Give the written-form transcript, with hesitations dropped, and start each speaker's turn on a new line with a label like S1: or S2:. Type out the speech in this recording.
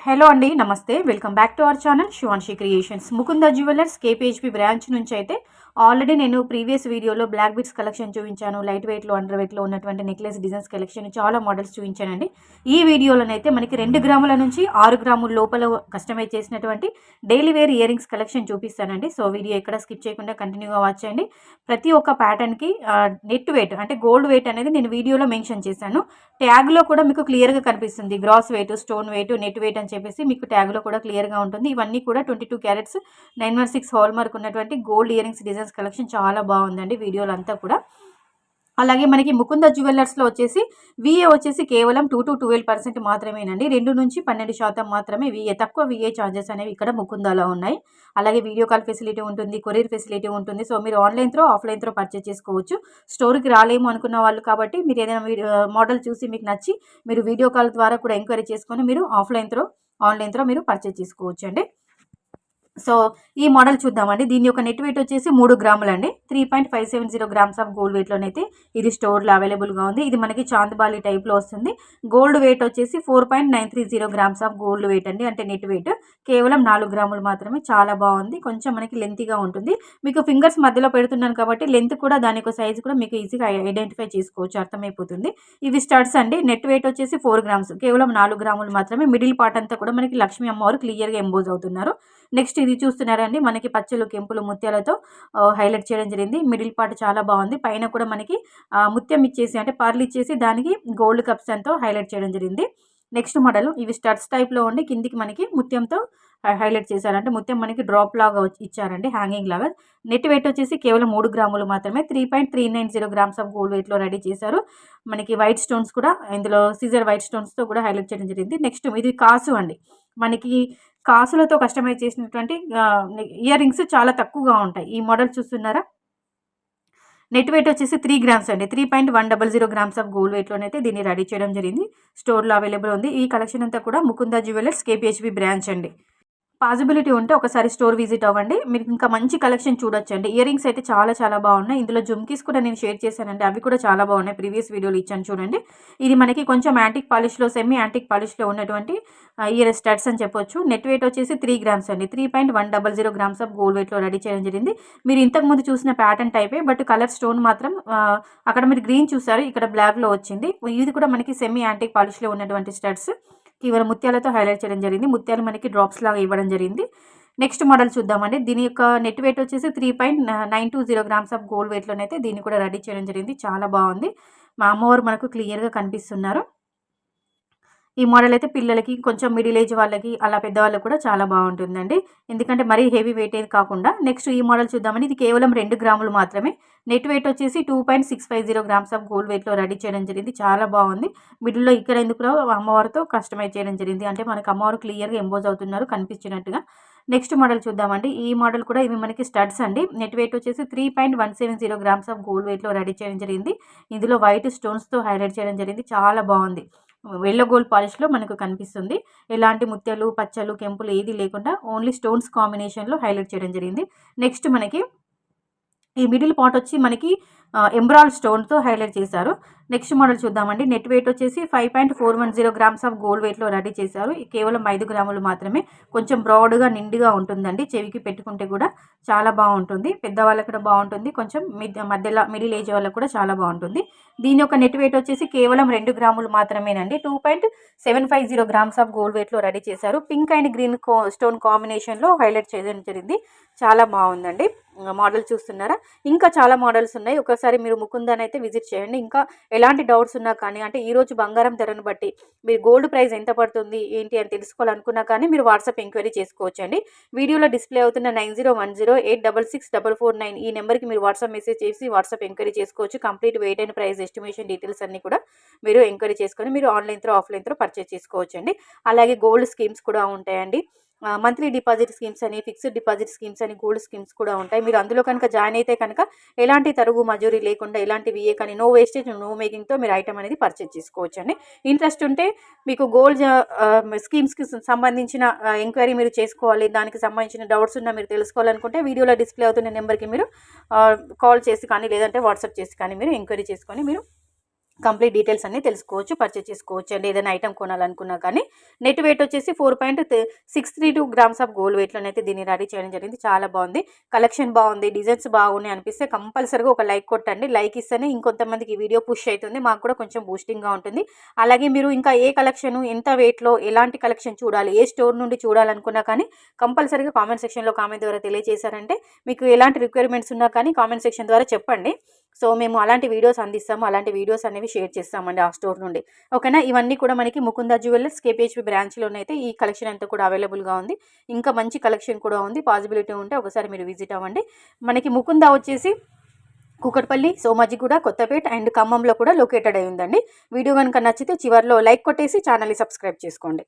S1: Hello అండి, నమస్తే. Welcome back to our channel Shivanshi creations. Mukunda jewellers KPHP branch నుంచి అయితే ఆల్రెడీ నేను ప్రీవియస్ వీడియోలో బ్లాక్ బిట్స్ కలెక్షన్ చూపించాను. లైట్ వెయిట్లో, అండర్ వెయిట్లో ఉన్నటువంటి నెక్లెస్ డిజైన్స్ కలెక్షన్ చాలా మోడల్స్ చూపించానండి. ఈ వీడియోలోనైతే మనకి 2 గ్రాముల నుంచి 6 గ్రాముల లోపల కస్టమైజ్ చేసినటువంటి daily wear earrings collection చూపిస్తానండి. సో వీడియో ఎక్కడ స్కిప్ చేయకుండా కంటిన్యూగా వాచ్ చేయండి. ప్రతి ఒక్క ప్యాటర్న్కి నెట్ వెయిట్ అంటే గోల్డ్ వెయిట్ అనేది నేను వీడియోలో మెన్షన్ చేశాను. ట్యాగ్లో కూడా మీకు క్లియర్గా కనిపిస్తుంది. Gross weight, stone weight, net weight అని చెప్పేసి మీకు ట్యాగ్లో కూడా క్లియర్గా ఉంటుంది. ఇవన్నీ కూడా 22 క్యారెట్స్ 916 హాల్ మార్క్ ఉన్నటువంటి gold ear rings designs collection చాలా బాగుందండి వీడియోలో అంతా కూడా. అలాగే మనకి ముకుంద జ్యువెలర్స్లో వచ్చేసి విఏ వచ్చేసి కేవలం 2 to 12% మాత్రమేనండి. 2 నుంచి 12% మాత్రమే విఏ, తక్కువ విఏ ఛార్జెస్ అనేవి ఇక్కడ ముకుందాలో ఉన్నాయి. అలాగే వీడియో కాల్ ఫెసిలిటీ ఉంటుంది, కొరియర్ ఫెసిలిటీ ఉంటుంది. సో మీరు online throw, offline throw purchase చేసుకోవచ్చు. స్టోర్కి రాలేము అనుకున్న వాళ్ళు కాబట్టి మీరు ఏదైనా మోడల్ చూసి మీకు నచ్చి మీరు వీడియో కాల్ ద్వారా కూడా ఎంక్వైరీ చేసుకొని మీరు ఆన్లైన్ త్రో మీరు పర్చేస్ చేసుకోవచ్చు అండి. సో ఈ మోడల్ చూద్దామండి. దీని యొక్క నెట్ వెయిట్ వచ్చేసి 3 గ్రాములండి. 3.570 గ్రామ్స్ ఆఫ్ గోల్డ్ వెయిట్లోనైతే ఇది స్టోర్లో అవైలబుల్గా ఉంది. ఇది మనకి చాందబాలి టైప్లో వస్తుంది. గోల్డ్ వెయిట్ వచ్చేసి 4.930 గ్రామ్స్ ఆఫ్ గోల్డ్ వెయిట్ అండి, అంటే నెట్ వెయిట్ కేవలం 4 గ్రాములు మాత్రమే. చాలా బాగుంది. కొంచెం మనకి లెంతీగా ఉంటుంది. మీకు ఫింగర్స్ మధ్యలో పెడుతున్నాను కాబట్టి లెంత్ కూడా దాని యొక్క సైజు కూడా మీకు ఈజీగా ఐడెంటిఫై చేసుకోవచ్చు, అర్థమైపోతుంది. ఇవి స్టడ్స్ అండి. నెట్ వెయిట్ వచ్చేసి 4 గ్రామ్స్, కేవలం 4 గ్రాములు మాత్రమే. మిడిల్ పార్ట్ అంతా కూడా మనకి లక్ష్మీ అమ్మవారు క్లియర్గా ఎంబోజ్ అవుతున్నారు. నెక్స్ట్ ఇది చూస్తున్నారండి, మనకి పచ్చలు, కెంపులు, ముత్యాలతో హైలైట్ చేయడం జరిగింది. మిడిల్ పార్ట్ చాలా బాగుంది. పైన కూడా మనకి ముత్యం ఇచ్చేసి అంటే పర్లు ఇచ్చేసి దానికి గోల్డ్ కప్స్ అంతా హైలైట్ చేయడం జరిగింది. నెక్స్ట్ మోడల్ ఇవి స్టడ్స్ టైప్లో ఉండి కిందికి మనకి ముత్యంతో హైలైట్ చేశారు. అంటే ముత్యం మనకి డ్రాప్ లాగా ఇచ్చారండి, హ్యాంగింగ్ లాగా. నెట్ వెయిట్ వచ్చేసి కేవలం 3 గ్రాములు మాత్రమే. 3.390 గ్రామ్స్ ఆఫ్ గోల్డ్ వెయిట్లో రెడీ చేశారు. మనకి వైట్ స్టోన్స్ కూడా ఇందులో సీజర్ వైట్ స్టోన్స్తో కూడా హైలైట్ చేయడం జరిగింది. నెక్స్ట్ ఇది కాసు అండి. మనకి కాసులతో కస్టమైజ్ చేసినటువంటి ఇయర్ రింగ్స్ చాలా తక్కువగా ఉంటాయి. ఈ మోడల్ చూస్తున్నారా, నెట్ వెయిట్ వచ్చేసి 3 గ్రామ్స్ అండి. 3.100 గ్రామ్స్ ఆఫ్ గోల్డ్ వెయిట్లోనైతే దీన్ని రెడీ చేయడం జరిగింది. స్టోర్లో అవైలబుల్ ఉంది. ఈ కలెక్షన్ అంతా కూడా ముకుంద జ్యువెలర్స్ కేపీహెచ్పీ బ్రాంచ్ అండి. పాసిబిలిటీ ఉంటే ఒకసారి స్టోర్ విజిట్ అవ్వండి, మీరు ఇంకా మంచి కలెక్షన్ చూడొచ్చండి. ఇయర్ రింగ్స్ అయితే చాలా బాగున్నాయి. ఇందులో జుమ్కీస్ కూడా నేను షేర్ చేశానండి, అవి కూడా చాలా బాగున్నాయి. ప్రీవియస్ వీడియోలో ఇచ్చాను చూడండి. ఇది మనకి కొంచెం యాంటిక్ పాలిష్లో, సెమీ యాంటిక్ పాలిష్లో ఉన్నటువంటి ఇయర్ స్టడ్స్ అని చెప్పొచ్చు. నెట్ వెయిట్ వచ్చేసి 3 గ్రామ్స్ అండి. 3.100 గ్రామ్స్ ఆఫ్ గోల్డ్ వెయిట్లో రెడీ చేయడం జరిగింది. మీరు ఇంతకుముందు చూసిన ప్యాటర్న్ టైపే, బట్ కలర్ స్టోన్ మాత్రం అక్కడ మీరు గ్రీన్ చూసారు, ఇక్కడ బ్లాక్లో వచ్చింది. ఇది కూడా మనకి సెమీ యాంటిక్ పాలిష్లో ఉన్నటువంటి స్టడ్స్ కేవలం ముత్యాలతో హైలైట్ చేయడం జరిగింది. ముత్యాలు మనకి డ్రాప్స్ లాగా ఇవ్వడం జరిగింది. నెక్స్ట్ మోడల్ చూద్దామండి. దీని యొక్క నెట్ వెయిట్ వచ్చేసి 3.920 గ్రామ్స్ ఆఫ్ గోల్డ్ వెయిట్లోనైతే దీన్ని కూడా రెడీ చేయడం జరిగింది. చాలా బాగుంది. మా అమ్మవారు మనకు క్లియర్గా కనిపిస్తున్నారు. ఈ మోడల్ అయితే పిల్లలకి, కొంచెం మిడిల్ ఏజ్ వాళ్ళకి, అలా పెద్దవాళ్ళకి కూడా చాలా బాగుంటుందండి. ఎందుకంటే మరీ హెవీ వెయిట్ ఏది కాకుండా. నెక్స్ట్ ఈ మోడల్ చూద్దామని. ఇది కేవలం 2 గ్రాములు మాత్రమే. నెట్ వెయిట్ వచ్చేసి 2.650 గ్రామ్స్ ఆఫ్ గోల్డ్ వెయిట్లో రెడీ చేయడం జరిగింది. చాలా బాగుంది. మిడిల్లో ఇక్కడ ఎందుకు అమ్మవారితో కస్టమైజ్ చేయడం జరిగింది, అంటే మనకు అమ్మవారు క్లియర్గా ఎంబోజ్ అవుతున్నారు కనిపించినట్టుగా. నెక్స్ట్ మోడల్ చూద్దామండి. ఈ మోడల్ కూడా ఇవి మనకి స్టడ్స్ అండి. నెట్ వెయిట్ వచ్చేసి 3.170 గ్రామ్స్ ఆఫ్ గోల్డ్ వెయిట్లో రెడీ చేయడం జరిగింది. ఇందులో వైట్ స్టోన్స్తో హైలైట్ చేయడం జరిగింది. చాలా బాగుంది. ఎల్లో గోల్డ్ పాలిష్లో మనకు కనిపిస్తుంది. ఎలాంటి ముత్యాలు, పచ్చలు, కెంపులు ఏది లేకుండా ఓన్లీ స్టోన్స్ కాంబినేషన్లో హైలైట్ చేయడం జరిగింది. నెక్స్ట్ మనకి ఈ మిడిల్ పార్ట్ వచ్చి మనకి ఎంబ్రాయిడ్ స్టోన్తో హైలైట్ చేశారు. నెక్స్ట్ మోడల్ చూద్దామండి. నెట్ వెయిట్ వచ్చేసి 5.410 గ్రామ్స్ ఆఫ్ గోల్డ్ వెయిట్లో రెడీ చేశారు. కేవలం 5 గ్రాములు మాత్రమే. కొంచెం బ్రాడ్గా, నిండుగా ఉంటుందండి. చెవికి పెట్టుకుంటే కూడా చాలా బాగుంటుంది. పెద్దవాళ్ళకి కూడా బాగుంటుంది. కొంచెం మధ్యలో మిడిల్ ఏజ్ వాళ్ళకి కూడా చాలా బాగుంటుంది. దీని యొక్క నెట్ వెయిట్ వచ్చేసి కేవలం 2 గ్రాములు మాత్రమేనండి. 2.750 గ్రామ్స్ ఆఫ్ గోల్డ్ వెయిట్లో రెడీ చేశారు. పింక్ అండ్ గ్రీన్ స్టోన్ కాంబినేషన్లో హైలైట్ చేయడం జరిగింది. చాలా బాగుందండి. మోడల్ చూస్తున్నారా, ఇంకా చాలా మోడల్స్ ఉన్నాయి. ఒకసారి మీరు ముకుందాన్ని అయితే విజిట్ చేయండి. ఇంకా ఎలాంటి డౌట్స్ ఉన్నా కానీ, అంటే ఈరోజు బంగారం ధరను బట్టి మీరు గోల్డ్ ప్రైస్ ఎంత పడుతుంది ఏంటి అని తెలుసుకోవాలనుకున్నా కానీ మీరు వాట్సాప్ ఎంక్వైరీ చేసుకోవచ్చండి. వీడియోలో డిస్ప్లే అవుతున్న 9010866449 ఈ నెంబర్కి మీరు వాట్సాప్ మెసేజ్ చేసి వాట్సాప్ ఎంక్వైరీ చేసుకోవచ్చు. Complete wait and price estimation details అన్ని కూడా మీరు ఎంక్వైరీ చేసుకొని మీరు online throw, offline throw purchase చేసుకోవచ్చండి. అలాగే గోల్డ్ స్కీమ్స్ కూడా ఉంటాయండి. మంత్లీ డిపాజిట్ స్కీమ్స్ అని, ఫిక్స్డ్ డిపాజిట్ స్కీమ్స్ అని, గోల్డ్ స్కీమ్స్ కూడా ఉంటాయి. మీరు అందులో కనుక జాయిన్ అయితే కనుక ఎలాంటి తరుగు మజూరీ లేకుండా, ఎలాంటి విఏ కానీ, నో వేస్టేజ్, నో మేకింగ్తో మీరు ఐటమ్ అనేది పర్చేజ్ చేసుకోవచ్చు అండి. ఇంట్రెస్ట్ ఉంటే మీకు గోల్డ్ స్కీమ్స్కి సంబంధించిన ఎంక్వైరీ మీరు చేసుకోవాలి, దానికి సంబంధించిన డౌట్స్ ఉన్నా మీరు తెలుసుకోవాలనుకుంటే వీడియోలో డిస్ప్లే అవుతున్న నెంబర్కి మీరు కాల్ చేసి కానీ, లేదంటే వాట్సాప్ చేసి కానీ మీరు ఎంక్వైరీ చేసుకొని మీరు కంప్లీట్ డీటెయిల్స్ అన్నీ తెలుసుకోవచ్చు, పర్చేస్ చేసుకోవచ్చు అండి. ఏదైనా ఐటమ్ కొనాలనుకున్నా కానీ నెట్ వెయిట్ వచ్చేసి 4.632 గ్రామ్స్ ఆఫ్ గోల్డ్ వెయిట్లోనైతే దీన్ని రెడీ చేయడం జరిగింది. చాలా బాగుంది, కలెక్షన్ బాగుంది, డిజైన్స్ బాగున్నాయి అనిపిస్తే కంపల్సరీగా ఒక లైక్ కొట్టండి. లైక్ ఇస్తేనే ఇంకొంతమందికి వీడియో పుష్ అవుతుంది, మాకు కూడా కొంచెం బూస్టింగ్గా ఉంటుంది. అలాగే మీరు ఇంకా ఏ కలెక్షన్, ఎంత వెయిట్లో, ఎలాంటి కలెక్షన్ చూడాలి, ఏ స్టోర్ నుండి చూడాలనుకున్నా కానీ కంపల్సరీగా కామెంట్ సెక్షన్లో కామెంట్ ద్వారా తెలియజేశారంటే మీకు ఎలాంటి రిక్వైర్మెంట్స్ ఉన్నా కానీ కామెంట్ సెక్షన్ ద్వారా చెప్పండి. సో మేము అలాంటి వీడియోస్ అందిస్తాము, అలాంటి వీడియోస్ అనేవి షేర్ చేస్తామండి ఆ స్టోర్ నుండి. ఓకేనా. ఇవన్నీ కూడా మనకి ముకుంద జ్యువెలర్స్ కేపీహెచ్పీ బ్రాంచ్లోనైతే ఈ కలెక్షన్ అంతా కూడా అవైలబుల్గా ఉంది. ఇంకా మంచి కలెక్షన్ కూడా ఉంది, పాసిబిలిటీ ఉంటే ఒకసారి మీరు విజిట్ అవ్వండి. మనకి ముకుంద వచ్చేసి కూకట్పల్లి, సోమాజిగూడ, కొత్తపేట అండ్ ఖమ్మంలో కూడా లొకేటెడ్ అయి ఉందండి. వీడియో కనుక నచ్చితే చివర్లో లైక్ కొట్టేసి ఛానల్ని సబ్స్క్రైబ్ చేసుకోండి.